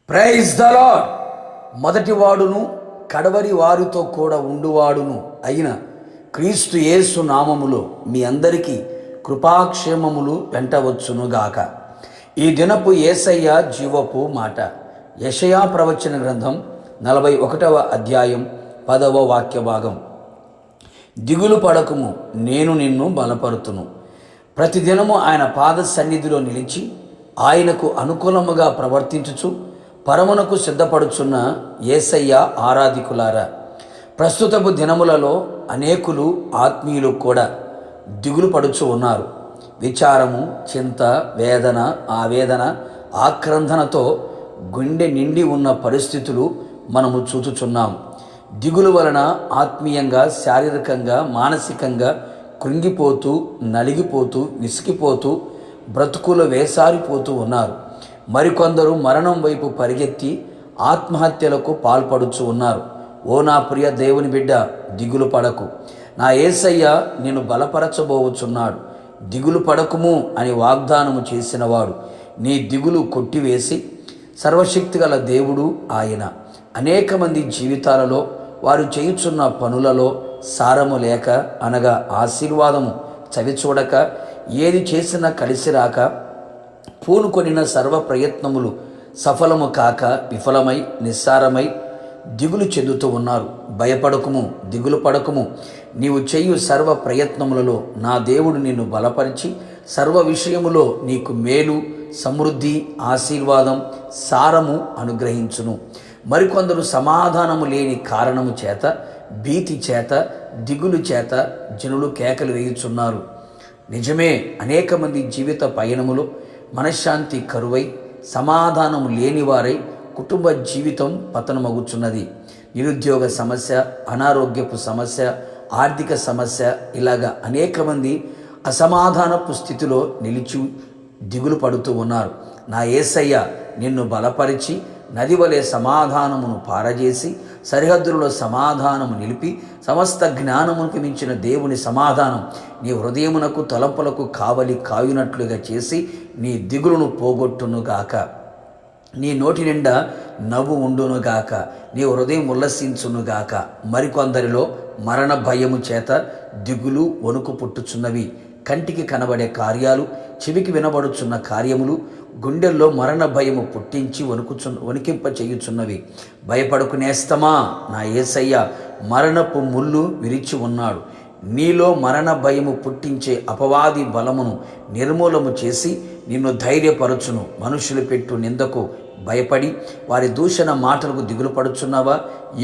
Praise the lord. మొదటివాడును కడవరి వారితో కూడా ఉండువాడును అయిన క్రీస్తు యేసు నామములో మీ అందరికీ కృపాక్షేమములు వెంటవచ్చునుగాక. ఈ దినపు యేసయ్య జీవపు మాట. యెషయా ప్రవచన గ్రంథం 41వ అధ్యాయం 10వ వాక్య భాగం. దిగులు పడకుము, నేను నిన్ను బలపరుతును. ప్రతిదినము ఆయన పాద సన్నిధిలో నిలిచి ఆయనకు అనుకూలముగా ప్రవర్తించుచు పరమునకు సిద్ధపడుచున్న యేసయ్య ఆరాధికులారా, ప్రస్తుతపు దినములలో అనేకులు ఆత్మీయులు కూడా దిగులు పడుచు ఉన్నారు. విచారము, చింత, వేదన, ఆవేదన, ఆక్రందనతో గుండె నిండి ఉన్న పరిస్థితులు మనము చూచుచున్నాం. దిగులు వలన ఆత్మీయంగా, శారీరకంగా, మానసికంగా కృంగిపోతూ, నలిగిపోతూ, విసిగిపోతూ, బ్రతుకులు వేసారిపోతూ ఉన్నారు. మరికొందరు మరణం వైపు పరిగెత్తి ఆత్మహత్యలకు పాల్పడుచు ఉన్నారు. ఓ నా ప్రియ దేవుని బిడ్డ, దిగులు పడకు. నా యేసయ్య నిన్ను బలపరచబోవుచున్నాడు. దిగులు పడకుము అని వాగ్దానము చేసినవాడు నీ దిగులు కొట్టివేసి సర్వశక్తిగల దేవుడు ఆయన. అనేక మంది జీవితాలలో వారు చేయుచున్న పనులలో సారము లేక, అనగా ఆశీర్వాదము చవిచూడక, ఏది చేసినా కలిసి రాక, పూనుకొనిన సర్వ ప్రయత్నములు సఫలము కాక విఫలమై నిస్సారమై దిగులు చెందుతూ ఉన్నారు. భయపడకుము, దిగులు పడకుము. నీవు చేయు సర్వ ప్రయత్నములలో నా దేవుడు నిన్ను బలపరిచి సర్వ విషయములో నీకు మేలు, సమృద్ధి, ఆశీర్వాదం, సారము అనుగ్రహించును. మరికొందరు సమాధానము లేని కారణము చేత, భీతి చేత, దిగులు చేత జనులు కేకలు వేయుచున్నారు. నిజమే, అనేక మంది జీవిత పయనములో మనశ్శాంతి కరువై, సమాధానము లేనివారై కుటుంబ జీవితం పతనమగుచున్నది. నిరుద్యోగ సమస్య, అనారోగ్యపు సమస్య, ఆర్థిక సమస్య, ఇలాగా అనేక మంది అసమాధానపు స్థితిలో నిలిచి దిగులు పడుతూ ఉన్నారు. నా యేసయ్య నిన్ను బలపరిచి నది వలె సమాధానమును పారజేసి సరిహద్దులలో సమాధానము నిలిపి సమస్త జ్ఞానమునికి మించిన దేవుని సమాధానం నీ హృదయమునకు తలంపులకు కావలి కాయునట్లుగా చేసి నీ దిగులును పోగొట్టునుగాక. నీ నోటి నిండా నవ్వు ఉండునుగాక, నీ హృదయం ఉల్లసించునుగాక. మరికొందరిలో మరణ భయము చేత దిగులు, వణుకు పుట్టుచున్నవి. కంటికి కనబడే కార్యాలు, చెవికి వినబడుచున్న కార్యములు గుండెల్లో మరణ భయము పుట్టించి వణికింప చేయుచున్నవి. భయపడుకునేస్తమా, నా యేసయ్య మరణపు ముళ్ళు విరిచి ఉన్నాడు. నీలో మరణ భయము పుట్టించే అపవాది బలమును నిర్మూలము చేసి నిన్ను ధైర్యపరచును. మనుషులు పెట్టు నిందకు భయపడి వారి దూషణ మాటలకు దిగులు పడుచున్నావా?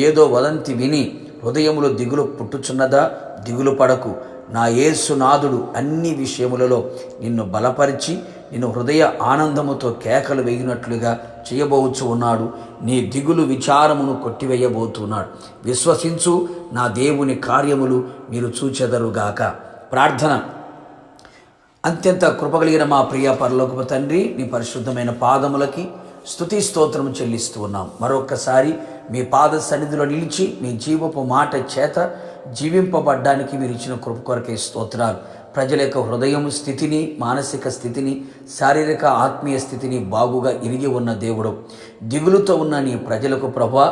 ఏదో వదంతి విని హృదయములో దిగులు పుట్టుచున్నదా? దిగులు పడకు. నా యేసునాథుడు అన్ని విషయములలో నిన్ను బలపరిచి నిన్ను హృదయ ఆనందముతో కేకలు వేయినట్లుగా చేయబోచు ఉన్నాడు. నీ దిగులు, విచారమును కొట్టివేయబోతున్నాడు. విశ్వసించు, నా దేవుని కార్యములు మీరు చూచెదరుగాక. ప్రార్థన. అత్యంత కృపగలిగిన మా ప్రియ పరలోకపు తండ్రి, నీ పరిశుద్ధమైన పాదములకి స్తుతి స్తోత్రము చెల్లిస్తూ ఉన్నాం. మరొక్కసారి మీ పాద సన్నిధిలో నిలిచి మీ జీవపు మాట చేత జీవింపబడ్డానికి మీరు ఇచ్చిన కృప కొరకే స్తోత్రాలు. ప్రజల యొక్క హృదయం స్థితిని, మానసిక స్థితిని, శారీరక ఆత్మీయ స్థితిని బాగుగా ఇరిగి ఉన్న దేవుడు, దిగులుతో ఉన్న నీ ప్రజలకు ప్రభువా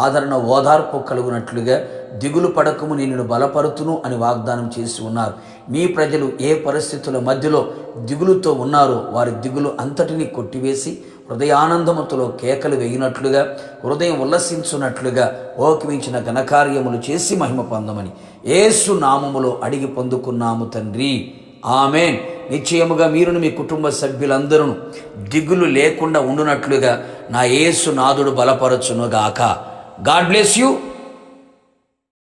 ఆదరణ, ఓదార్పు కలుగునట్లుగా దిగులు పడకము నిన్ను బలపరుతును అని వాగ్దానం చేసి ఉన్నారు. నీ ప్రజలు ఏ పరిస్థితుల మధ్యలో దిగులుతో ఉన్నారో వారి దిగులు అంతటినీ కొట్టివేసి హృదయానందముతో కేకలు వేయినట్లుగా, హృదయం ఉల్లసించున్నట్లుగా ఓకిమించిన ఘనకార్యములు చేసి మహిమ పొందమని యేసు నామములో అడిగి పొందుకున్నాము తండ్రి, ఆమేన్. నిశ్చయముగా మీరును మీ కుటుంబ సభ్యులందరూ దిగులు లేకుండా ఉండునట్లుగా నా యేసు నాథుడు బలపరచునుగాక. God bless you.